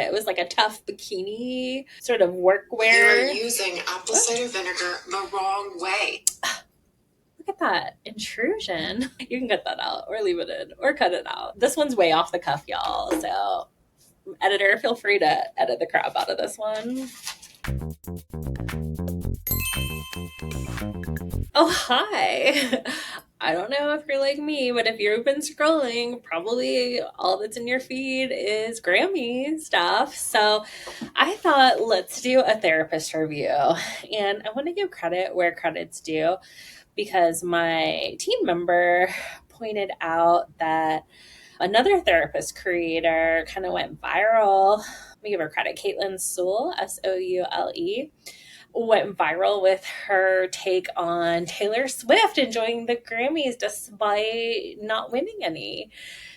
It was like a tough bikini sort of workwear. You're using apple cider vinegar the wrong way. Look at that intrusion. You can cut that out or leave it in or cut it out. This one's way off the cuff, y'all. So, editor, feel free to edit the crap out of this one. Oh, hi. I don't know if you're like me, but if you've been scrolling, probably all that's in your feed is Grammy stuff. So I thought, let's do a therapist review. And I want to give credit where credit's due because my team member pointed out that another therapist creator kind of went viral. Let me give her credit. Caitlin Soule, Soule, went viral with her take on Taylor Swift enjoying the Grammys despite not winning any.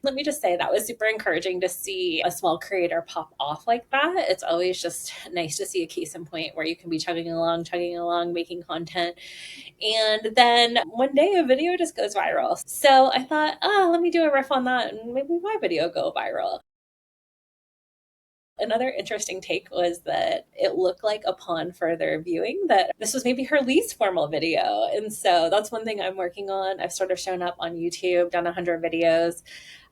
Let me just say that was super encouraging to see a small creator pop off like that. It's always just nice to see a case in point where you can be chugging along, making content. And then one day a video just goes viral. So I thought, oh, let me do a riff on that and maybe my video go viral. Another interesting take was that it looked like upon further viewing that this was maybe her least formal video. And so that's one thing I'm working on. I've sort of shown up on YouTube, done 100 videos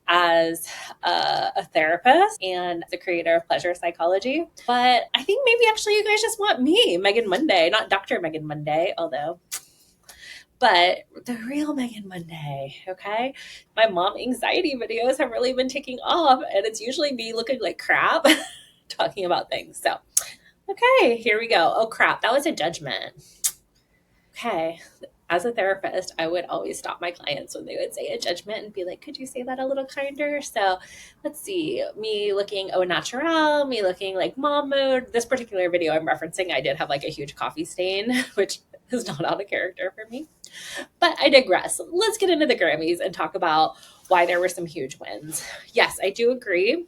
as a therapist and the creator of Pleasure Psychology. But I think maybe actually you guys just want me, Megan Monday, not Dr. Megan Monday, although but the real Megan Monday, okay? My mom anxiety videos have really been taking off, and it's usually me looking like crap talking about things. So, okay, here we go. Oh, crap, that was a judgment. Okay, as a therapist, I would always stop my clients when they would say a judgment and be like, could you say that a little kinder? So let's see, me looking au naturel, me looking like mom mode. This particular video I'm referencing, I did have like a huge coffee stain, which is not out of character for me. But I digress. Let's get into the Grammys and talk about why there were some huge wins. Yes, I do agree.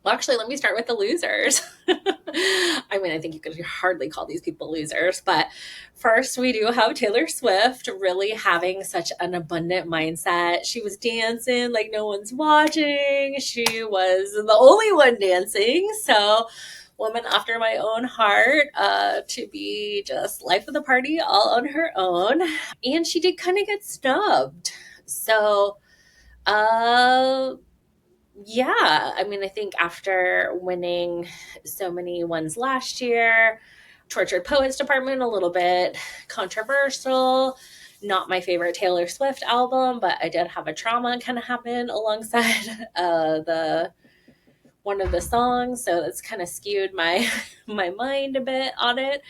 Well, actually, let me start with the losers. I mean, I think you could hardly call these people losers, but first we do have Taylor Swift really having such an abundant mindset. She was dancing like no one's watching. She was the only one dancing. So, woman after my own heart, to be just life of the party all on her own. And she did kind of get snubbed. So, uh, yeah, I mean, I think after winning so many ones last year, Tortured Poets Department, a little bit controversial. Not my favorite Taylor Swift album, but I did have a trauma kind of happen alongside the one of the songs, so that's kind of skewed my my mind a bit on it.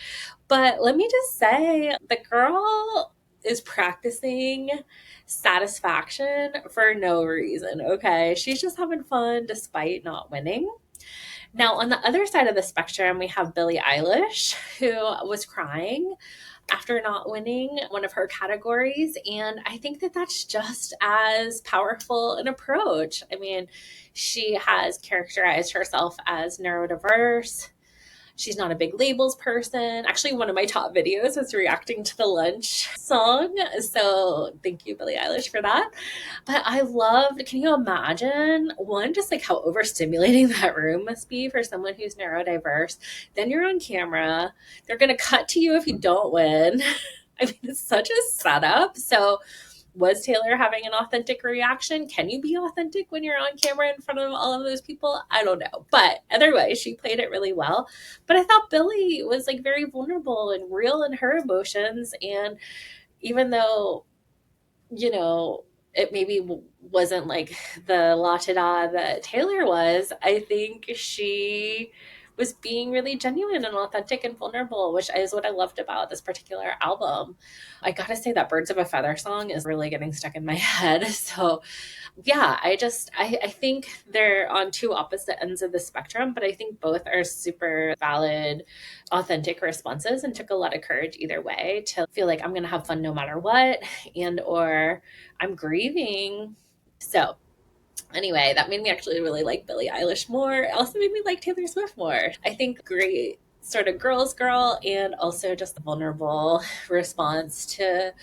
But let me just say, the girl is practicing satisfaction for no reason, okay? She's just having fun despite not winning. Now, on the other side of the spectrum, we have Billie Eilish, who was crying after not winning one of her categories. And I think that that's just as powerful an approach. I mean, she has characterized herself as neurodiverse. She's not a big labels person. Actually, one of my top videos was reacting to the Lunch song. So thank you, Billie Eilish, for that. But I loved, can you imagine, one, just like how overstimulating that room must be for someone who's neurodiverse? Then you're on camera. They're going to cut to you if you don't win. I mean, it's such a setup. So was Taylor having an authentic reaction? Can you be authentic when you're on camera in front of all of those people? I don't know. But either way, she played it really well. But I thought Billie was like very vulnerable and real in her emotions. And even though, you know, it maybe wasn't like the la ta da that Taylor was, I think she was being really genuine and authentic and vulnerable, which is what I loved about this particular album. I gotta say that Birds of a Feather song is really getting stuck in my head. So yeah, I think they're on two opposite ends of the spectrum, but I think both are super valid, authentic responses and took a lot of courage either way to feel like I'm gonna have fun no matter what, and or I'm grieving. So anyway, that made me actually really like Billie Eilish more. It also made me like Taylor Swift more. I think great sort of girl's girl and also just a vulnerable response to,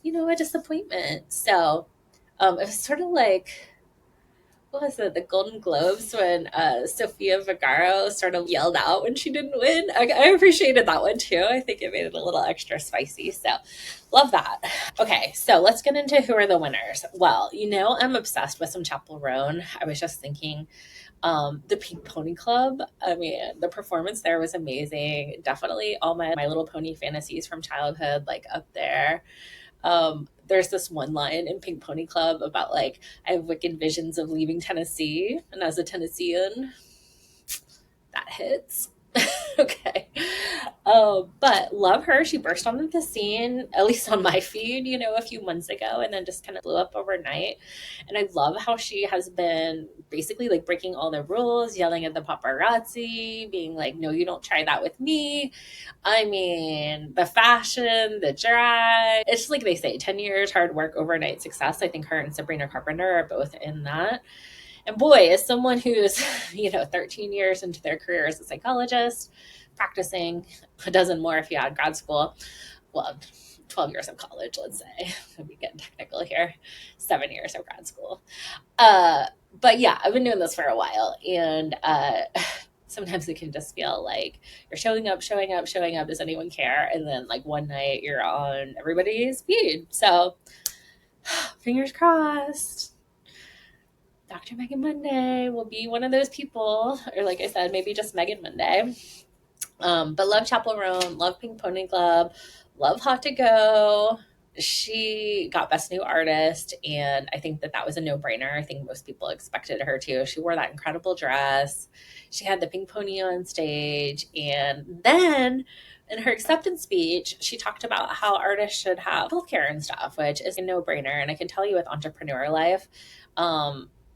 you know, a disappointment. So it was sort of like what was it, the Golden Globes when Sofia Vergara sort of yelled out when she didn't win. I appreciated that one too. I think it made it a little extra spicy. So love that. Okay, so let's get into who are the winners. Well, I'm obsessed with some Chappell Roan. I was just thinking the Pink Pony Club. I mean, the performance there was amazing. Definitely all my Little Pony fantasies from childhood, like up there. There's this one line in Pink Pony Club about like, I have wicked visions of leaving Tennessee, and as a Tennessean, that hits. Okay. But love her. She burst onto the scene, at least on my feed, a few months ago, and then just kind of blew up overnight. And I love how she has been basically like breaking all the rules, yelling at the paparazzi, being like, no, you don't try that with me. I mean, the fashion, the drag. It's just like they say, 10 years, hard work, overnight success. I think her and Sabrina Carpenter are both in that. And boy, as someone who's, 13 years into their career as a psychologist, practicing a dozen more if you add grad school, well, 12 years of college, let's say, we get technical here, 7 years of grad school. But yeah, I've been doing this for a while, and sometimes it can just feel like you're showing up, showing up, showing up. Does anyone care? And then like one night you're on everybody's feed. So fingers crossed. Dr. Megan Monday will be one of those people, or like I said, maybe just Megan Monday. But love Chappell Roan, love Pink Pony Club, love Hot to Go. She got Best New Artist, and I think that was a no-brainer. I think most people expected her to. She wore that incredible dress. She had the pink pony on stage, and then in her acceptance speech, she talked about how artists should have healthcare and stuff, which is a no-brainer. And I can tell you with entrepreneur life,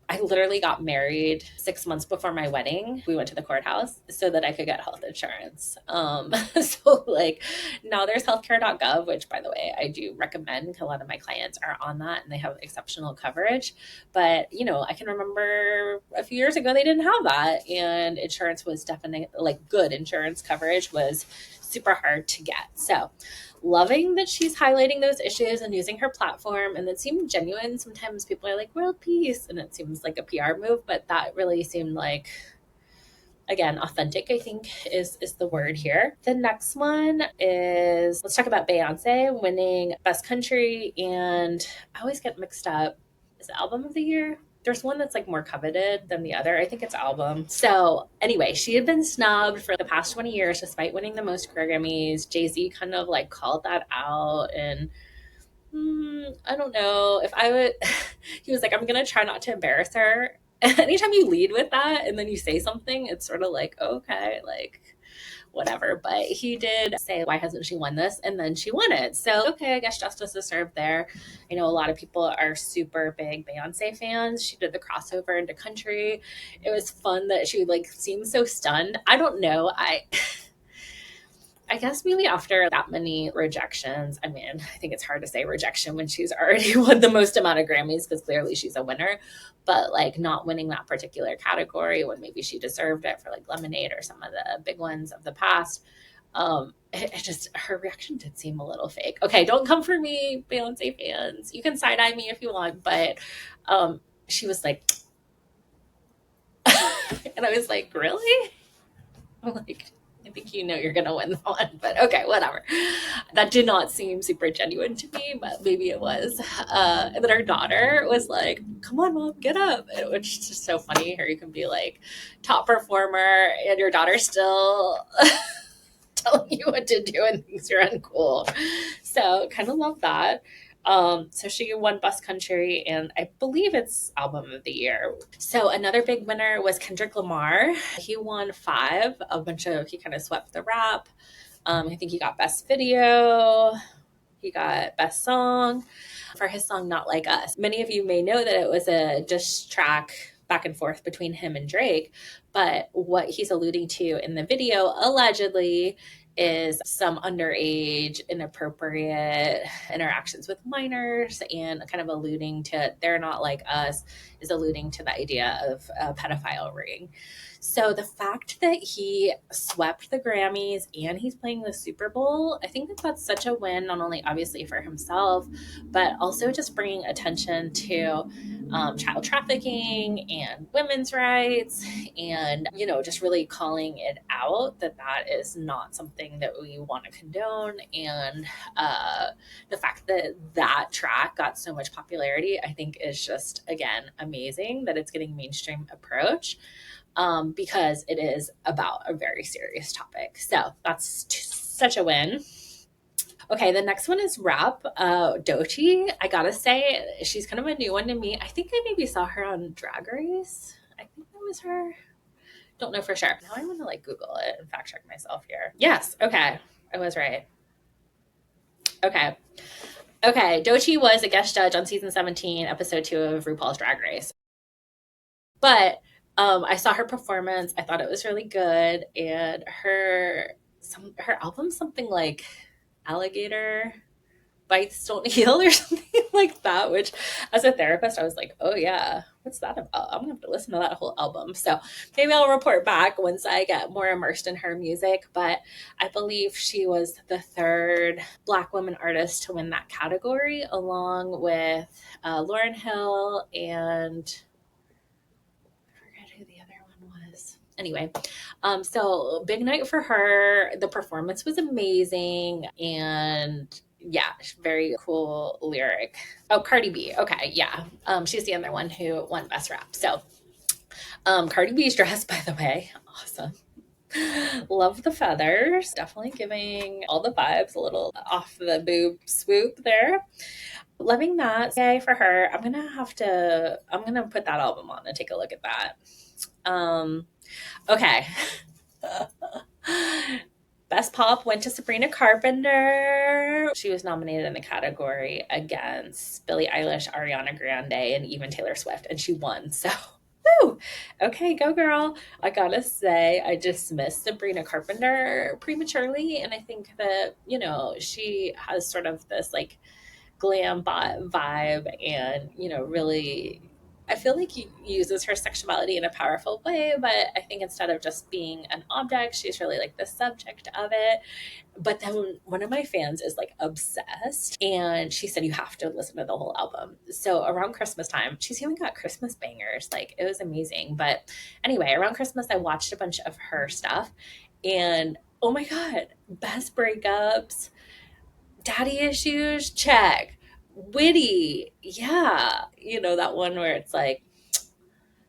I literally got married 6 months before my wedding. We went to the courthouse so that I could get health insurance. So like now there's healthcare.gov, which by the way, I do recommend because a lot of my clients are on that and they have exceptional coverage. But I can remember a few years ago, they didn't have that. And insurance was definitely like good insurance coverage was super hard to get. So loving that she's highlighting those issues and using her platform, and it seemed genuine. Sometimes people are like world peace and it seems like a PR move, but that really seemed like, again, authentic, I think is the word here. The next one is, let's talk about Beyonce winning Best Country, and I always get mixed up. Is it Album of the Year? There's one that's like more coveted than the other. I think it's album. So anyway, she had been snubbed for the past 20 years despite winning the most Grammys. Jay-Z kind of like called that out, and I don't know if I would, he was like, I'm going to try not to embarrass her. Anytime you lead with that and then you say something, it's sort of like, okay, like whatever. But he did say, why hasn't she won this? And then she won it. So, okay, I guess justice is served there. I know a lot of people are super big Beyonce fans. She did the crossover into country. It was fun that she like seemed so stunned. I don't know. I guess maybe after that many rejections, I mean, I think it's hard to say rejection when she's already won the most amount of Grammys because clearly she's a winner, but like not winning that particular category when maybe she deserved it for like Lemonade or some of the big ones of the past. It just, her reaction did seem a little fake. Okay, don't come for me, Beyonce fans. You can side eye me if you want, but she was like, and I was like, really? I'm like, I think you're going to win the one, but okay, whatever. That did not seem super genuine to me, but maybe it was. And then her daughter was like, come on, mom, get up. Which is just so funny. Here you can be like top performer and your daughter still telling you what to do and thinks you're uncool. So kind of love that. So she won Best Country, and I believe it's Album of the Year. So another big winner was Kendrick Lamar. He won 5, he kind of swept the rap. I think he got Best Video. He got Best Song for his song Not Like Us. Many of you may know that it was a diss track back and forth between him and Drake, but what he's alluding to in the video, allegedly, is some underage, inappropriate interactions with minors, and kind of alluding to They're Not Like Us is alluding to the idea of a pedophile ring. So the fact that he swept the Grammys and he's playing the Super Bowl, I think that that's such a win, not only obviously for himself, but also just bringing attention to child trafficking and women's rights, and just really calling it out that that is not something that we want to condone. And the fact that that track got so much popularity, I think, is just, again, amazing that it's getting mainstream approach, because it is about a very serious topic. So that's such a win. Okay, the next one is rap. Dochi, I gotta say, she's kind of a new one to me. I think I maybe saw her on Drag Race. I think that was her. Don't know for sure. Now I want to like Google it and fact check myself here. Yes, okay, I was right. Okay, okay. Dochi was a guest judge on season 17, episode 2 of RuPaul's Drag Race. But I saw her performance. I thought it was really good, and her album, something like Alligator Bites Don't Heal or something like that. Which, as a therapist, I was like, oh yeah, what's that about? I'm gonna have to listen to that whole album. So maybe I'll report back once I get more immersed in her music. But I believe she was the third Black woman artist to win that category, along with Lauryn Hill and who the other one was. Anyway, so big night for her. The performance was amazing, and yeah, very cool lyric. Oh, Cardi B. Okay, yeah. She's the other one who won Best Rap. So, Cardi B's dress, by the way, awesome. Love the feathers. Definitely giving all the vibes, a little off the boob swoop there. Loving that. Yay for her. I'm gonna put that album on and take a look at that. Okay. Best Pop went to Sabrina Carpenter. She was nominated in the category against Billie Eilish, Ariana Grande, and even Taylor Swift, and she won. So, woo! Okay, go girl. I gotta say, I dismissed Sabrina Carpenter prematurely, and I think that, she has sort of this like glam vibe, and really, I feel like he uses her sexuality in a powerful way, but I think instead of just being an object, she's really like the subject of it. But then one of my fans is like obsessed, and she said you have to listen to the whole album. So around Christmas time, she's even got Christmas bangers. Like, it was amazing. But anyway, around Christmas I watched a bunch of her stuff, and oh my god, best breakups, daddy issues, check. Witty, yeah. That one where it's like,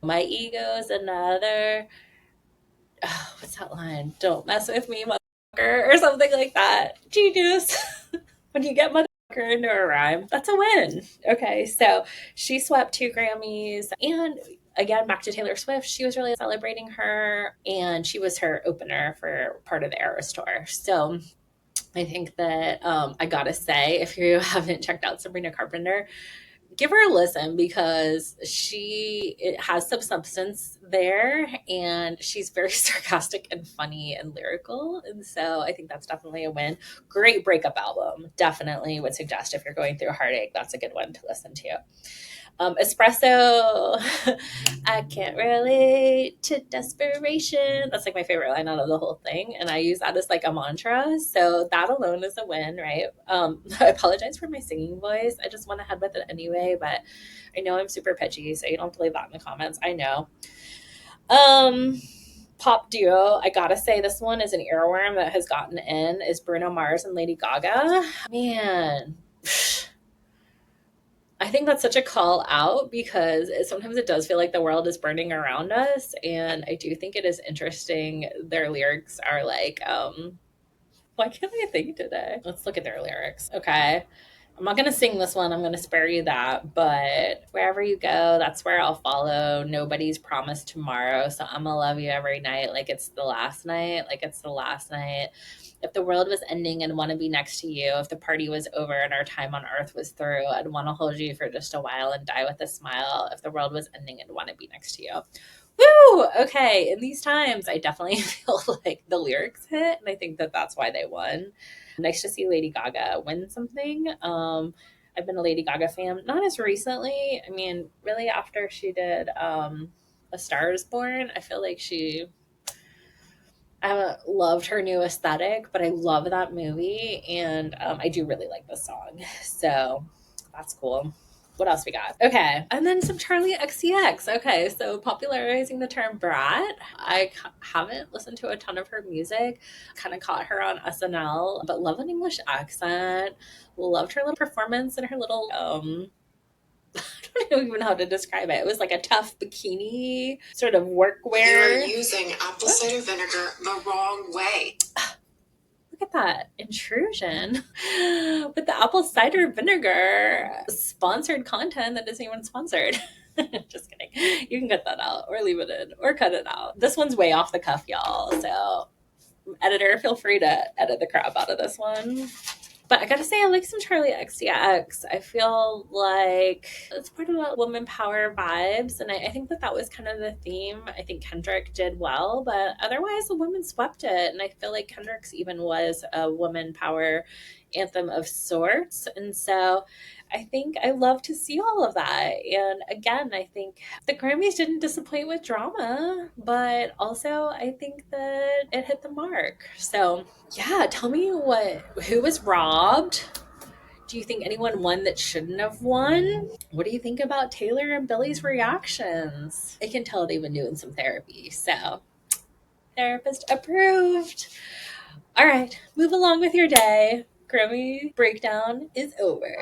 my ego's another. Oh, what's that line? Don't mess with me, motherfucker, or something like that. Genius. When you get motherfucker into a rhyme, that's a win. Okay, so she swept 2 Grammys. And again, back to Taylor Swift, she was really celebrating her, and she was her opener for part of the Eras tour. So I think that I gotta say, if you haven't checked out Sabrina Carpenter, give her a listen, because it has some substance there, and she's very sarcastic and funny and lyrical. And so I think that's definitely a win. Great breakup album. Definitely would suggest, if you're going through a heartache, that's a good one to listen to. Espresso, I can't relate to desperation. That's like my favorite line out of the whole thing. And I use that as like a mantra. So that alone is a win, right? I apologize for my singing voice. I just went ahead with it anyway, but I know I'm super pitchy, so you don't have to leave that in the comments. I know. Um, Pop duo, I gotta say, this one is an earworm that has gotten in, is Bruno Mars and Lady Gaga. Man, I think that's such a call out, because sometimes it does feel like the world is burning around us. And I do think it is interesting. Their lyrics are like, why can't I think today? Let's look at their lyrics. Okay. I'm not going to sing this one. I'm going to spare you that. But wherever you go, that's where I'll follow. Nobody's promised tomorrow. So I'm going to love you every night. Like it's the last night. Like it's the last night. If the world was ending and want to be next to you, if the party was over and our time on earth was through, I'd want to hold you for just a while and die with a smile. If the world was ending and want to be next to you. Woo! Okay, in these times, I definitely feel like the lyrics hit, and I think that that's why they won. Nice to see Lady Gaga win something. I've been a Lady Gaga fan, not as recently. I mean, really after she did A Star is Born. I feel like I haven't loved her new aesthetic, but I love that movie, and I do really like the song. So that's cool. What else we got? Okay, and then some Charlie XCX. Okay, so popularizing the term brat. Haven't listened to a ton of her music. Kind of caught her on SNL, but love an English accent. Loved her little performance and her little I don't even know how to describe it. It was like a tough bikini sort of workwear. You're using apple cider vinegar the wrong way. Look at that intrusion with the apple cider vinegar sponsored content that isn't even sponsored. Just kidding. You can cut that out or leave it in or cut it out. This one's way off the cuff, y'all. So, editor, feel free to edit the crap out of this one. But I gotta say, I like some Charlie XCX. I feel like it's part of that woman power vibes. And I think that was kind of the theme. I think Kendrick did well, but otherwise, the women swept it. And I feel like Kendrick's even was a woman power anthem of sorts. And so I think I love to see all of that. And again, I think the Grammys didn't disappoint with drama, but also I think that it hit the mark. So yeah, tell me who was robbed? Do you think anyone won that shouldn't have won? What do you think about Taylor and Billy's reactions? I can tell they've been doing some therapy, so therapist approved. All right, move along with your day. Grammy breakdown is over.